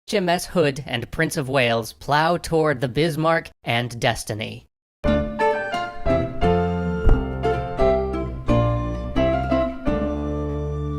HMS Hood and Prince of Wales plow toward the Bismarck and destiny.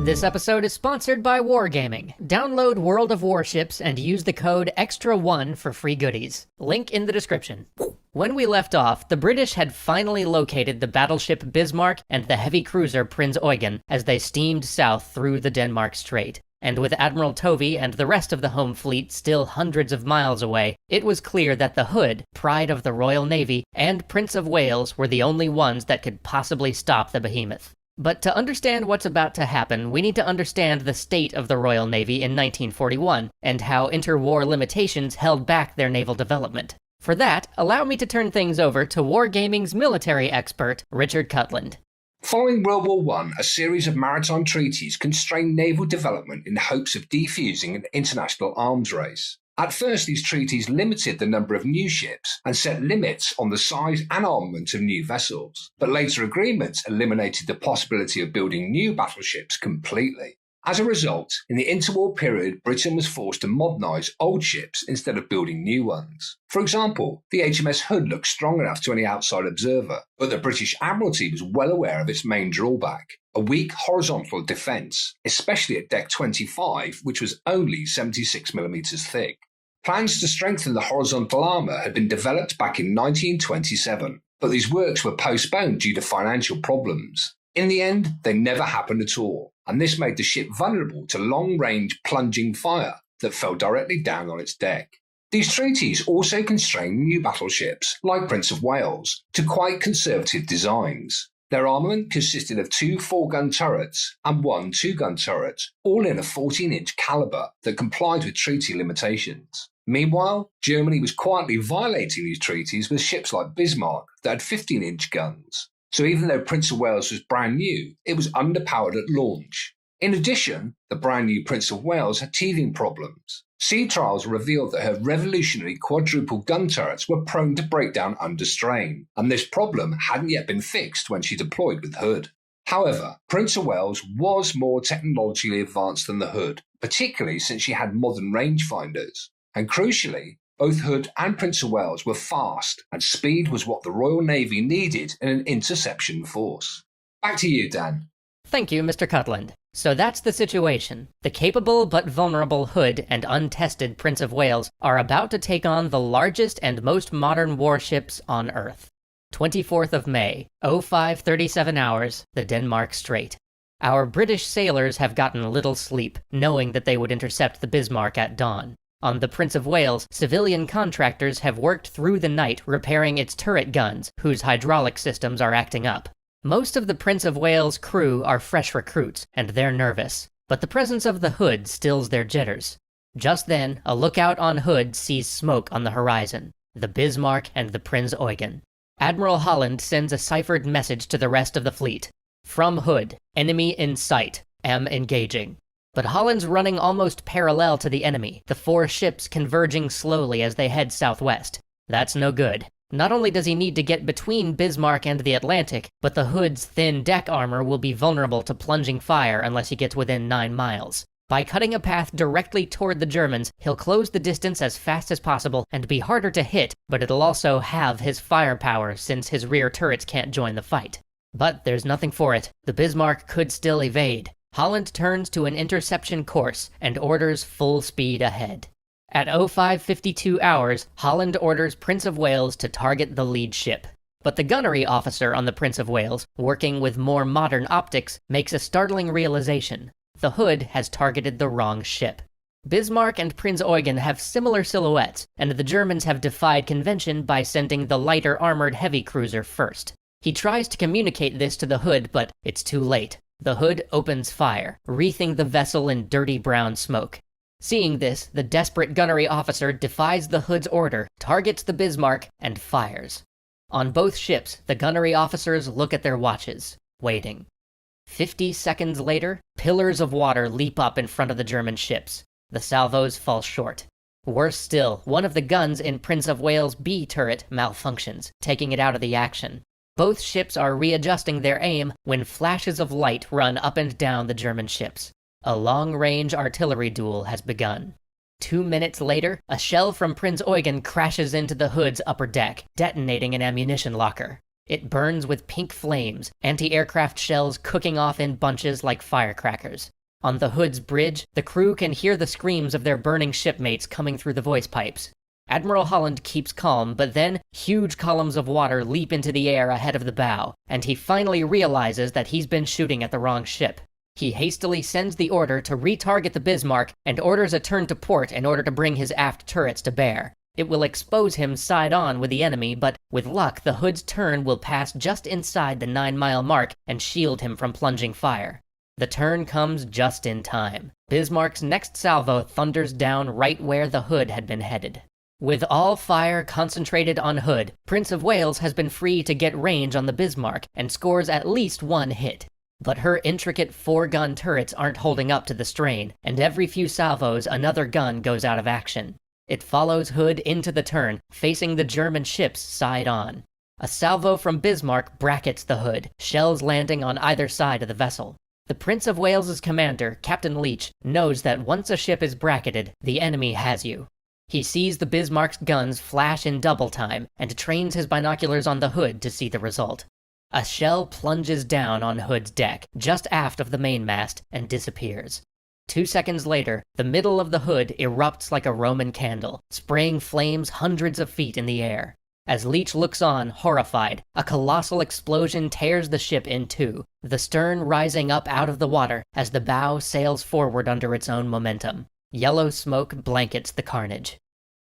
This episode is sponsored by Wargaming. Download World of Warships and use the code EXTRA1 for free goodies. Link in the description. When we left off, the British had finally located the battleship Bismarck and the heavy cruiser Prinz Eugen as they steamed south through the Denmark Strait. And with Admiral Tovey and the rest of the home fleet still hundreds of miles away, it was clear that the Hood, pride of the Royal Navy, and Prince of Wales were the only ones that could possibly stop the behemoth. But to understand what's about to happen, we need to understand the state of the Royal Navy in 1941, and how interwar limitations held back their naval development. For that, allow me to turn things over to Wargaming's military expert, Richard Cutland. Following World War I, a series of maritime treaties constrained naval development in the hopes of defusing an international arms race. At first, these treaties limited the number of new ships and set limits on the size and armament of new vessels, but later agreements eliminated the possibility of building new battleships completely. As a result, in the interwar period, Britain was forced to modernise old ships instead of building new ones. For example, the HMS Hood looked strong enough to any outside observer, but the British Admiralty was well aware of its main drawback: a weak horizontal defence, especially at Deck 25, which was only 76mm thick. Plans to strengthen the horizontal armour had been developed back in 1927, but these works were postponed due to financial problems. In the end, they never happened at all, and this made the ship vulnerable to long-range plunging fire that fell directly down on its deck. These treaties also constrained new battleships, like Prince of Wales, to quite conservative designs. Their armament consisted of 2 4-gun turrets and 1 2-gun turret, all in a 14-inch calibre that complied with treaty limitations. Meanwhile, Germany was quietly violating these treaties with ships like Bismarck that had 15-inch guns. So even though Prince of Wales was brand new, it was underpowered at launch. In addition, the brand new Prince of Wales had teething problems. Sea trials revealed that her revolutionary quadruple gun turrets were prone to break down under strain, and this problem hadn't yet been fixed when she deployed with Hood. However, Prince of Wales was more technologically advanced than the Hood, particularly since she had modern rangefinders. And crucially, both Hood and Prince of Wales were fast, and speed was what the Royal Navy needed in an interception force. Back to you, Dan. Thank you, Mr. Cutland. So that's the situation. The capable but vulnerable Hood and untested Prince of Wales are about to take on the largest and most modern warships on Earth. 24th of May, 0537 hours, the Denmark Strait. Our British sailors have gotten little sleep, knowing that they would intercept the Bismarck at dawn. On the Prince of Wales, civilian contractors have worked through the night repairing its turret guns, whose hydraulic systems are acting up. Most of the Prince of Wales crew are fresh recruits, and they're nervous, but the presence of the Hood stills their jitters. Just then, a lookout on Hood sees smoke on the horizon: the Bismarck and the Prinz Eugen. Admiral Holland sends a ciphered message to the rest of the fleet. From Hood, enemy in sight, am engaging. But Holland's running almost parallel to the enemy, the 4 ships converging slowly as they head southwest. That's no good. Not only does he need to get between Bismarck and the Atlantic, but the Hood's thin deck armor will be vulnerable to plunging fire unless he gets within 9 miles. By cutting a path directly toward the Germans, he'll close the distance as fast as possible and be harder to hit, but it'll also have his firepower since his rear turrets can't join the fight. But there's nothing for it. The Bismarck could still evade. Holland turns to an interception course and orders full speed ahead. At 0552 hours, Holland orders Prince of Wales to target the lead ship. But the gunnery officer on the Prince of Wales, working with more modern optics, makes a startling realization. The Hood has targeted the wrong ship. Bismarck and Prinz Eugen have similar silhouettes, and the Germans have defied convention by sending the lighter armored heavy cruiser first. He tries to communicate this to the Hood, but it's too late. The Hood opens fire, wreathing the vessel in dirty brown smoke. Seeing this, the desperate gunnery officer defies the Hood's order, targets the Bismarck, and fires. On both ships, the gunnery officers look at their watches, waiting. 50 seconds later, pillars of water leap up in front of the German ships. The salvos fall short. Worse still, one of the guns in Prince of Wales' B turret malfunctions, taking it out of the action. Both ships are readjusting their aim when flashes of light run up and down the German ships. A long-range artillery duel has begun. 2 minutes later, a shell from Prince Eugen crashes into the Hood's upper deck, detonating an ammunition locker. It burns with pink flames, anti-aircraft shells cooking off in bunches like firecrackers. On the Hood's bridge, the crew can hear the screams of their burning shipmates coming through the voice pipes. Admiral Holland keeps calm, but then huge columns of water leap into the air ahead of the bow, and he finally realizes that he's been shooting at the wrong ship. He hastily sends the order to retarget the Bismarck and orders a turn to port in order to bring his aft turrets to bear. It will expose him side-on with the enemy, but with luck, the Hood's turn will pass just inside the 9-mile mark and shield him from plunging fire. The turn comes just in time. Bismarck's next salvo thunders down right where the Hood had been headed. With all fire concentrated on Hood, Prince of Wales has been free to get range on the Bismarck and scores at least one hit. But her intricate 4-gun turrets aren't holding up to the strain, and every few salvos another gun goes out of action. It follows Hood into the turn, facing the German ships side on. A salvo from Bismarck brackets the Hood, shells landing on either side of the vessel. The Prince of Wales's commander, Captain Leach, knows that once a ship is bracketed, the enemy has you. He sees the Bismarck's guns flash in double time and trains his binoculars on the Hood to see the result. A shell plunges down on Hood's deck, just aft of the mainmast, and disappears. 2 seconds later, the middle of the Hood erupts like a Roman candle, spraying flames hundreds of feet in the air. As Leach looks on, horrified, a colossal explosion tears the ship in two, the stern rising up out of the water as the bow sails forward under its own momentum. Yellow smoke blankets the carnage.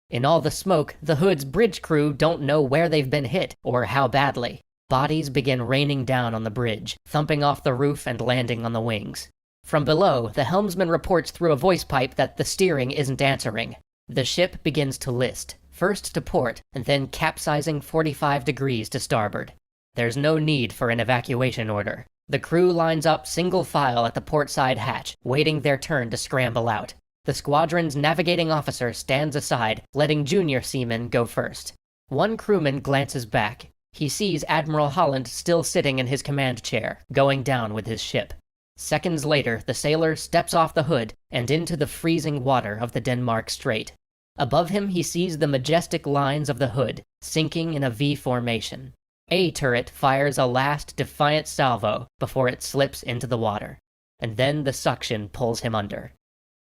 In all the smoke, the Hood's bridge crew don't know where they've been hit, or how badly. Bodies begin raining down on the bridge, thumping off the roof and landing on the wings. From below, the helmsman reports through a voice pipe that the steering isn't answering. The ship begins to list, first to port, and then capsizing 45 degrees to starboard. There's no need for an evacuation order. The crew lines up single file at the port side hatch, waiting their turn to scramble out. The squadron's navigating officer stands aside, letting junior seamen go first. One crewman glances back. He sees Admiral Holland still sitting in his command chair, going down with his ship. Seconds later, the sailor steps off the Hood and into the freezing water of the Denmark Strait. Above him, he sees the majestic lines of the Hood, sinking in a V formation. A turret fires a last defiant salvo before it slips into the water. And then the suction pulls him under.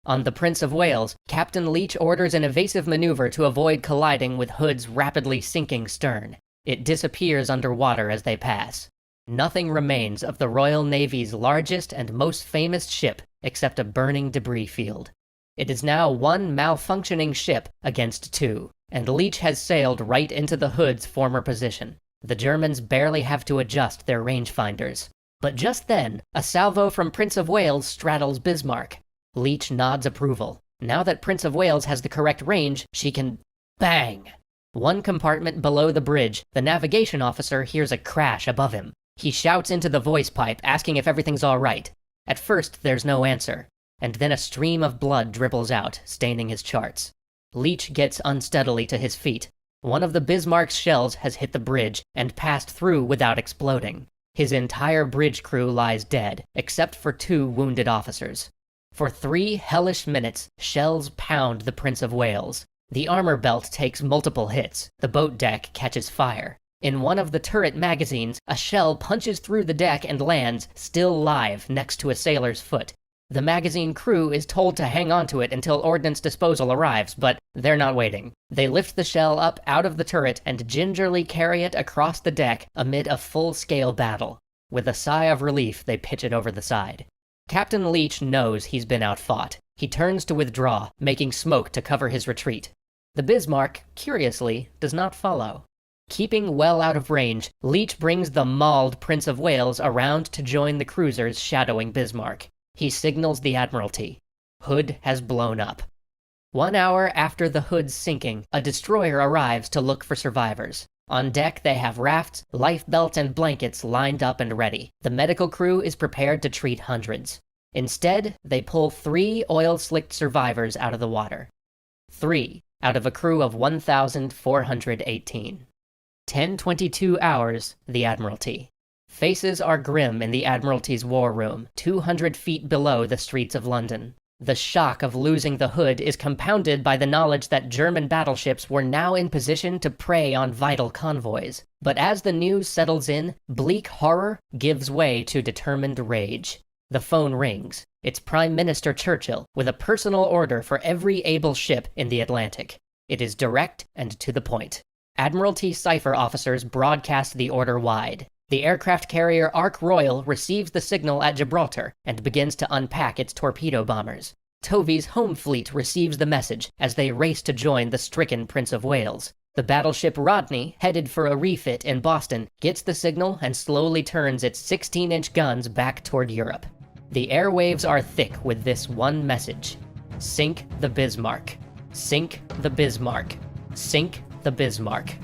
On the Prince of Wales, Captain Leach orders an evasive maneuver to avoid colliding with Hood's rapidly sinking stern. It disappears underwater as they pass. Nothing remains of the Royal Navy's largest and most famous ship except a burning debris field. It is now one malfunctioning ship against two, and Leach has sailed right into the Hood's former position. The Germans barely have to adjust their rangefinders. But just then, a salvo from Prince of Wales straddles Bismarck. Leach nods approval. Now that Prince of Wales has the correct range, she can... Bang! One compartment below the bridge, the navigation officer hears a crash above him. He shouts into the voice pipe, asking if everything's all right. At first, there's no answer, and then a stream of blood dribbles out, staining his charts. Leach gets unsteadily to his feet. One of the Bismarck's shells has hit the bridge and passed through without exploding. His entire bridge crew lies dead, except for 2 wounded officers. For 3 hellish minutes, shells pound the Prince of Wales. The armor belt takes multiple hits. The boat deck catches fire. In one of the turret magazines, a shell punches through the deck and lands, still live, next to a sailor's foot. The magazine crew is told to hang onto it until ordnance disposal arrives, but they're not waiting. They lift the shell up out of the turret and gingerly carry it across the deck amid a full-scale battle. With a sigh of relief, they pitch it over the side. Captain Leach knows he's been outfought. He turns to withdraw, making smoke to cover his retreat. The Bismarck, curiously, does not follow. Keeping well out of range, Leach brings the mauled Prince of Wales around to join the cruisers shadowing Bismarck. He signals the Admiralty. Hood has blown up. 1 hour after the Hood's sinking, a destroyer arrives to look for survivors. On deck, they have rafts, lifebelts, and blankets lined up and ready. The medical crew is prepared to treat hundreds. Instead, they pull 3 oil-slicked survivors out of the water. 3 out of a crew of 1,418. 10:22 hours, the Admiralty. Faces are grim in the Admiralty's war room, 200 feet below the streets of London. The shock of losing the Hood is compounded by the knowledge that German battleships were now in position to prey on vital convoys. But as the news settles in, bleak horror gives way to determined rage. The phone rings. It's Prime Minister Churchill with a personal order for every able ship in the Atlantic. It is direct and to the point. Admiralty cipher officers broadcast the order wide. The aircraft carrier Ark Royal receives the signal at Gibraltar and begins to unpack its torpedo bombers. Tovey's home fleet receives the message as they race to join the stricken Prince of Wales. The battleship Rodney, headed for a refit in Boston, gets the signal and slowly turns its 16-inch guns back toward Europe. The airwaves are thick with this one message: sink the Bismarck. Sink the Bismarck. Sink the Bismarck.